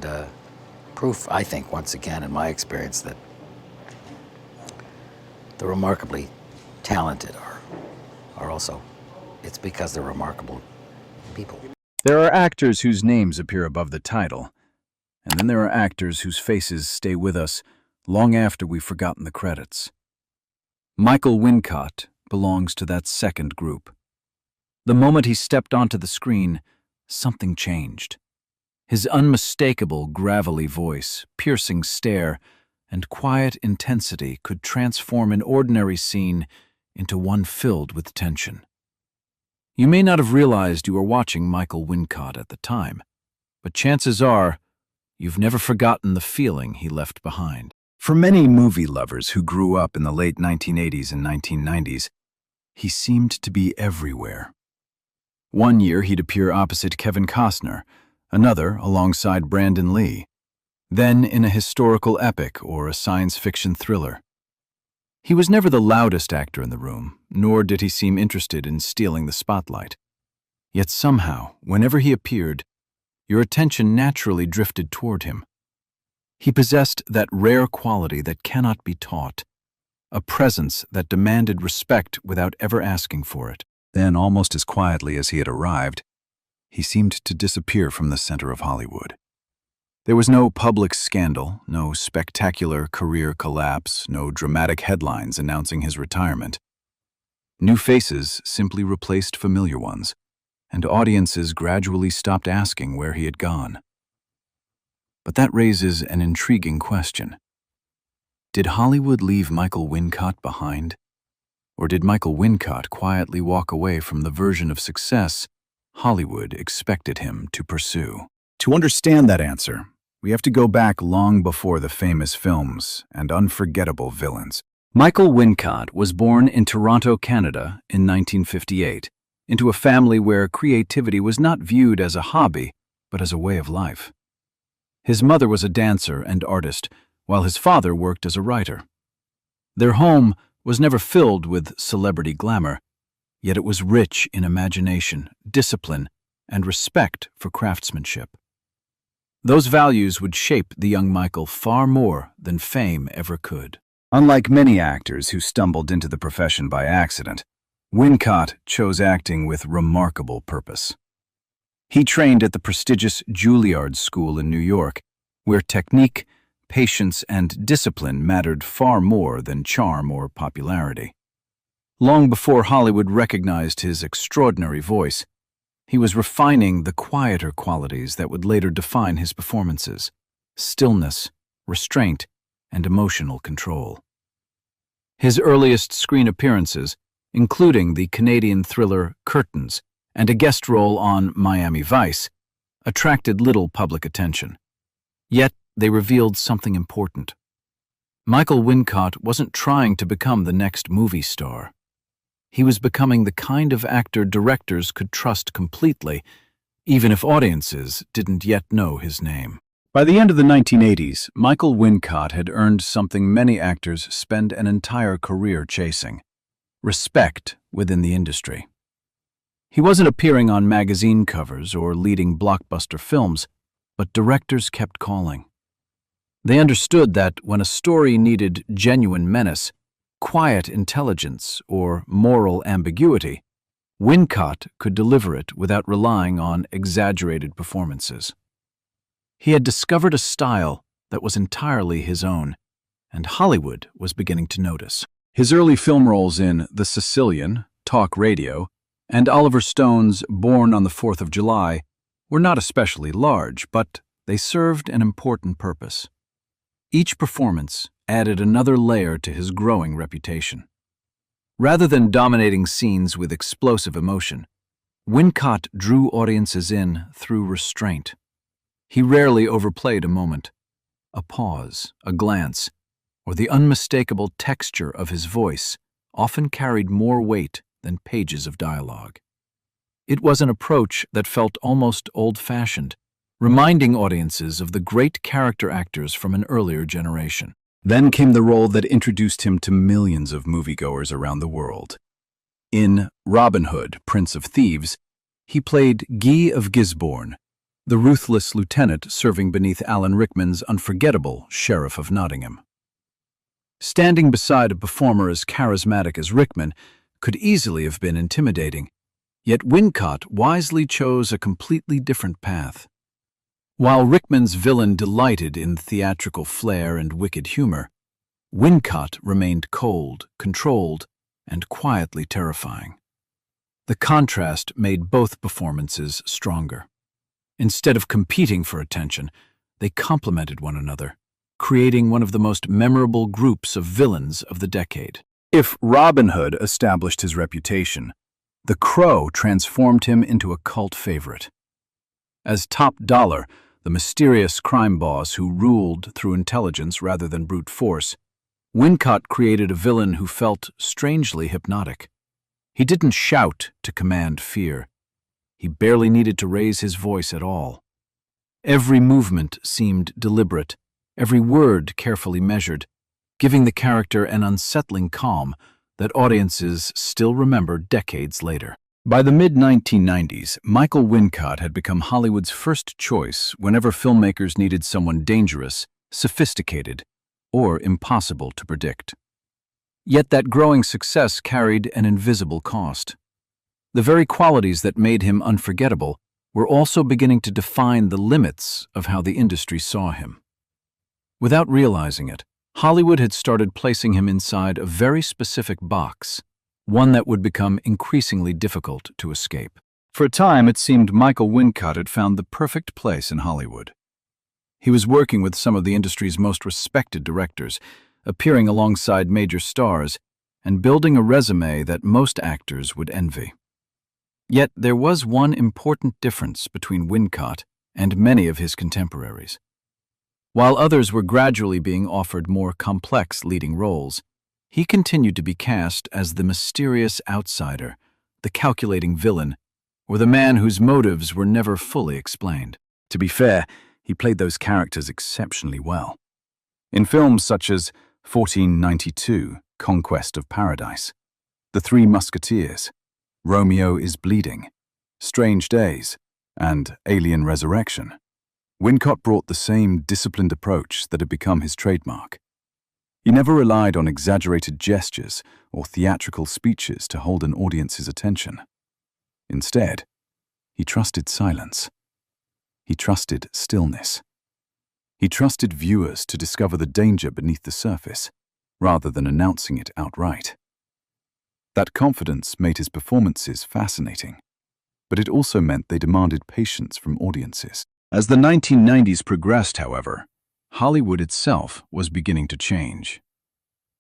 And proof, I think, once again, in my experience, that the remarkably talented are also, it's because they're remarkable people. There are actors whose names appear above the title, and then there are actors whose faces stay with us long after we've forgotten the credits. Michael Wincott belongs to that second group. The moment he stepped onto the screen, something changed. His unmistakable, gravelly voice, piercing stare, and quiet intensity could transform an ordinary scene into one filled with tension. You may not have realized you were watching Michael Wincott at the time, but chances are you've never forgotten the feeling he left behind. For many movie lovers who grew up in the late 1980s and 1990s, he seemed to be everywhere. One year he'd appear opposite Kevin Costner, another alongside Brandon Lee, then in a historical epic or a science fiction thriller. He was never the loudest actor in the room, nor did he seem interested in stealing the spotlight. Yet somehow, whenever he appeared, your attention naturally drifted toward him. He possessed that rare quality that cannot be taught, a presence that demanded respect without ever asking for it. Then, almost as quietly as he had arrived, he seemed to disappear from the center of Hollywood. There was no public scandal, no spectacular career collapse, no dramatic headlines announcing his retirement. New faces simply replaced familiar ones, and audiences gradually stopped asking where he had gone. But that raises an intriguing question. Did Hollywood leave Michael Wincott behind? Or did Michael Wincott quietly walk away from the version of success Hollywood expected him to pursue? To understand that answer, we have to go back long before the famous films and unforgettable villains. Michael Wincott was born in Toronto, Canada in 1958, into a family where creativity was not viewed as a hobby, but as a way of life. His mother was a dancer and artist, while his father worked as a writer. Their home was never filled with celebrity glamour, yet it was rich in imagination, discipline, and respect for craftsmanship. Those values would shape the young Michael far more than fame ever could. Unlike many actors who stumbled into the profession by accident, Wincott chose acting with remarkable purpose. He trained at the prestigious Juilliard School in New York, where technique, patience, and discipline mattered far more than charm or popularity. Long before Hollywood recognized his extraordinary voice, he was refining the quieter qualities that would later define his performances: stillness, restraint, and emotional control. His earliest screen appearances, including the Canadian thriller Curtains and a guest role on Miami Vice, attracted little public attention. Yet they revealed something important. Michael Wincott wasn't trying to become the next movie star. He was becoming the kind of actor directors could trust completely, even if audiences didn't yet know his name. By the end of the 1980s, Michael Wincott had earned something many actors spend an entire career chasing: respect within the industry. He wasn't appearing on magazine covers or leading blockbuster films, but directors kept calling. They understood that when a story needed genuine menace, quiet intelligence, or moral ambiguity, Wincott could deliver it without relying on exaggerated performances. He had discovered a style that was entirely his own, and Hollywood was beginning to notice. His early film roles in The Sicilian, Talk Radio, and Oliver Stone's Born on the 4th of July were not especially large, but they served an important purpose. Each performance added another layer to his growing reputation. Rather than dominating scenes with explosive emotion, Wincott drew audiences in through restraint. He rarely overplayed a moment. A pause, a glance, or the unmistakable texture of his voice often carried more weight than pages of dialogue. It was an approach that felt almost old-fashioned, reminding audiences of the great character actors from an earlier generation. Then came the role that introduced him to millions of moviegoers around the world. In Robin Hood, Prince of Thieves, he played Guy of Gisborne, the ruthless lieutenant serving beneath Alan Rickman's unforgettable Sheriff of Nottingham. Standing beside a performer as charismatic as Rickman could easily have been intimidating, yet Wincott wisely chose a completely different path. While Rickman's villain delighted in theatrical flair and wicked humor, Wincott remained cold, controlled, and quietly terrifying. The contrast made both performances stronger. Instead of competing for attention, they complemented one another, creating one of the most memorable groups of villains of the decade. If Robin Hood established his reputation, The Crow transformed him into a cult favorite. As Top Dollar, the mysterious crime boss who ruled through intelligence rather than brute force, Wincott created a villain who felt strangely hypnotic. He didn't shout to command fear. He barely needed to raise his voice at all. Every movement seemed deliberate, every word carefully measured, giving the character an unsettling calm that audiences still remember decades later. By the mid-1990s, Michael Wincott had become Hollywood's first choice whenever filmmakers needed someone dangerous, sophisticated, or impossible to predict. Yet that growing success carried an invisible cost. The very qualities that made him unforgettable were also beginning to define the limits of how the industry saw him. Without realizing it, Hollywood had started placing him inside a very specific box, one that would become increasingly difficult to escape. For a time, it seemed Michael Wincott had found the perfect place in Hollywood. He was working with some of the industry's most respected directors, appearing alongside major stars, and building a resume that most actors would envy. Yet there was one important difference between Wincott and many of his contemporaries. While others were gradually being offered more complex leading roles, he continued to be cast as the mysterious outsider, the calculating villain, or the man whose motives were never fully explained. To be fair, he played those characters exceptionally well. In films such as 1492, Conquest of Paradise, The Three Musketeers, Romeo is Bleeding, Strange Days, and Alien Resurrection, Wincott brought the same disciplined approach that had become his trademark. He never relied on exaggerated gestures or theatrical speeches to hold an audience's attention. Instead, he trusted silence. He trusted stillness. He trusted viewers to discover the danger beneath the surface, rather than announcing it outright. That confidence made his performances fascinating, but it also meant they demanded patience from audiences. As the 1990s progressed, however, Hollywood itself was beginning to change.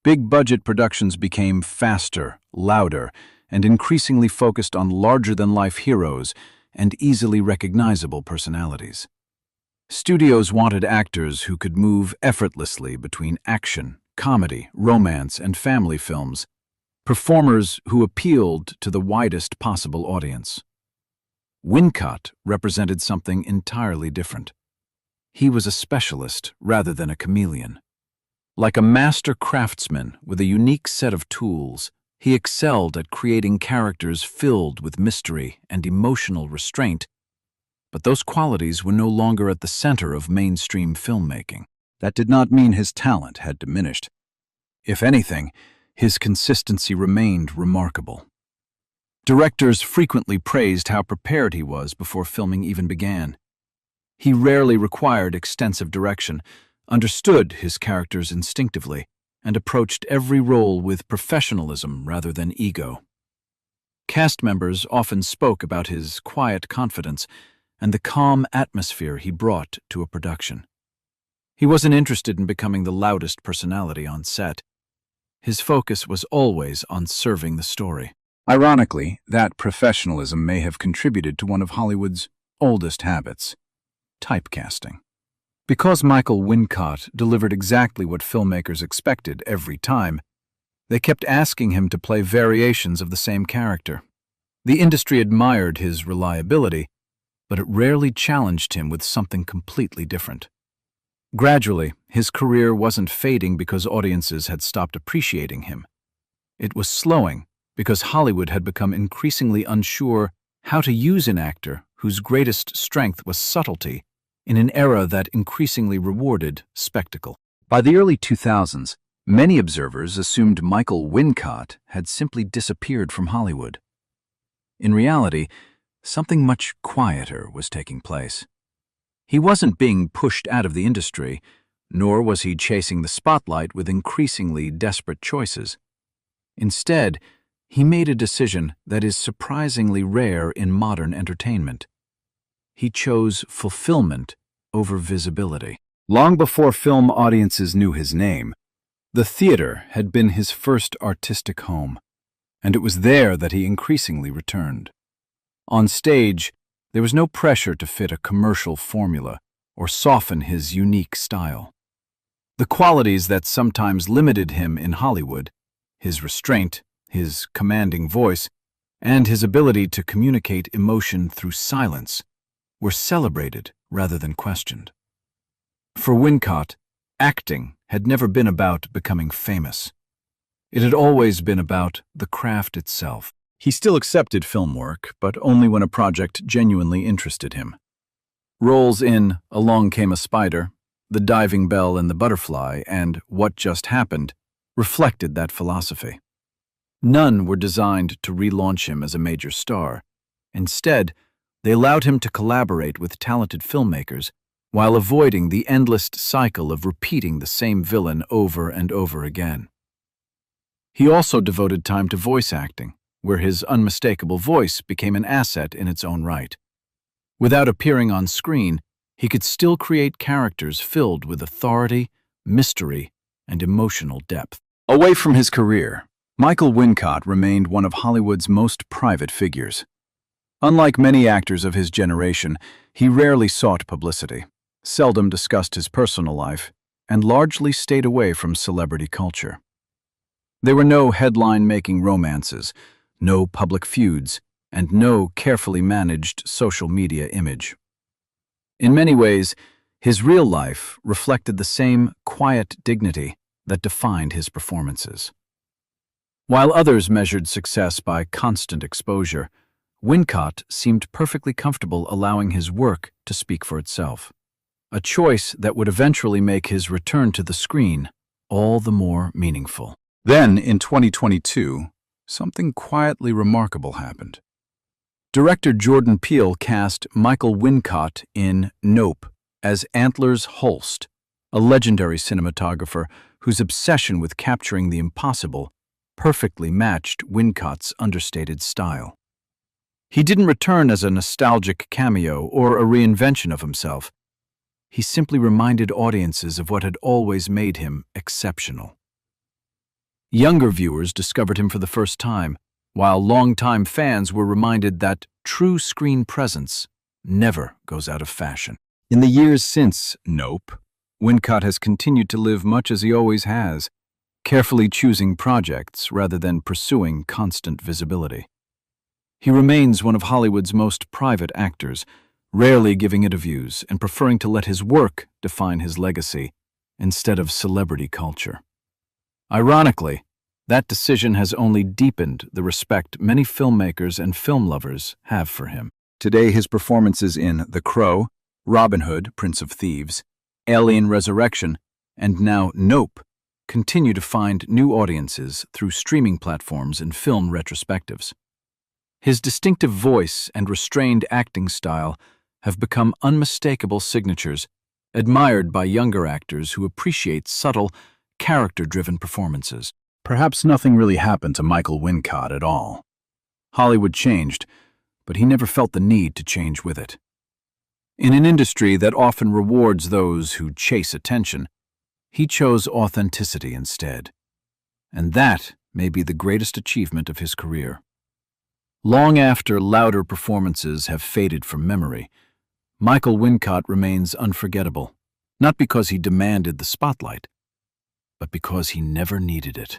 Big-budget productions became faster, louder, and increasingly focused on larger-than-life heroes and easily recognizable personalities. Studios wanted actors who could move effortlessly between action, comedy, romance, and family films, performers who appealed to the widest possible audience. Wincott represented something entirely different. He was a specialist rather than a chameleon. Like a master craftsman with a unique set of tools, he excelled at creating characters filled with mystery and emotional restraint, but those qualities were no longer at the center of mainstream filmmaking. That did not mean his talent had diminished. If anything, his consistency remained remarkable. Directors frequently praised how prepared he was before filming even began. He rarely required extensive direction, understood his characters instinctively, and approached every role with professionalism rather than ego. Cast members often spoke about his quiet confidence and the calm atmosphere he brought to a production. He wasn't interested in becoming the loudest personality on set. His focus was always on serving the story. Ironically, that professionalism may have contributed to one of Hollywood's oldest habits, typecasting. Because Michael Wincott delivered exactly what filmmakers expected every time, they kept asking him to play variations of the same character. The industry admired his reliability, but it rarely challenged him with something completely different. Gradually, his career wasn't fading because audiences had stopped appreciating him. It was slowing because Hollywood had become increasingly unsure how to use an actor whose greatest strength was subtlety in an era that increasingly rewarded spectacle. By the early 2000s, many observers assumed Michael Wincott had simply disappeared from Hollywood. In reality, something much quieter was taking place. He wasn't being pushed out of the industry, nor was he chasing the spotlight with increasingly desperate choices. Instead, he made a decision that is surprisingly rare in modern entertainment. He chose fulfillment over visibility. Long before film audiences knew his name, the theater had been his first artistic home, and it was there that he increasingly returned. On stage, there was no pressure to fit a commercial formula or soften his unique style. The qualities that sometimes limited him in Hollywood, his restraint, his commanding voice, and his ability to communicate emotion through silence, were celebrated rather than questioned. For Wincott, acting had never been about becoming famous. It had always been about the craft itself. He still accepted film work, but only when a project genuinely interested him. Roles in Along Came a Spider, The Diving Bell and the Butterfly, and What Just Happened reflected that philosophy. None were designed to relaunch him as a major star. Instead, they allowed him to collaborate with talented filmmakers while avoiding the endless cycle of repeating the same villain over and over again. He also devoted time to voice acting, where his unmistakable voice became an asset in its own right. Without appearing on screen, he could still create characters filled with authority, mystery, and emotional depth. Away from his career, Michael Wincott remained one of Hollywood's most private figures. Unlike many actors of his generation, he rarely sought publicity, seldom discussed his personal life, and largely stayed away from celebrity culture. There were no headline-making romances, no public feuds, and no carefully managed social media image. In many ways, his real life reflected the same quiet dignity that defined his performances. While others measured success by constant exposure, Wincott seemed perfectly comfortable allowing his work to speak for itself, a choice that would eventually make his return to the screen all the more meaningful. Then, in 2022, something quietly remarkable happened. Director Jordan Peele cast Michael Wincott in Nope as Antlers Holst, a legendary cinematographer whose obsession with capturing the impossible perfectly matched Wincott's understated style. He didn't return as a nostalgic cameo or a reinvention of himself. He simply reminded audiences of what had always made him exceptional. Younger viewers discovered him for the first time, while longtime fans were reminded that true screen presence never goes out of fashion. In the years since Nope, Wincott has continued to live much as he always has, carefully choosing projects rather than pursuing constant visibility. He remains one of Hollywood's most private actors, rarely giving interviews and preferring to let his work define his legacy instead of celebrity culture. Ironically, that decision has only deepened the respect many filmmakers and film lovers have for him. Today, his performances in The Crow, Robin Hood, Prince of Thieves, Alien Resurrection, and now Nope continue to find new audiences through streaming platforms and film retrospectives. His distinctive voice and restrained acting style have become unmistakable signatures, admired by younger actors who appreciate subtle, character-driven performances. Perhaps nothing really happened to Michael Wincott at all. Hollywood changed, but he never felt the need to change with it. In an industry that often rewards those who chase attention, he chose authenticity instead. And that may be the greatest achievement of his career. Long after louder performances have faded from memory, Michael Wincott remains unforgettable, not because he demanded the spotlight, but because he never needed it.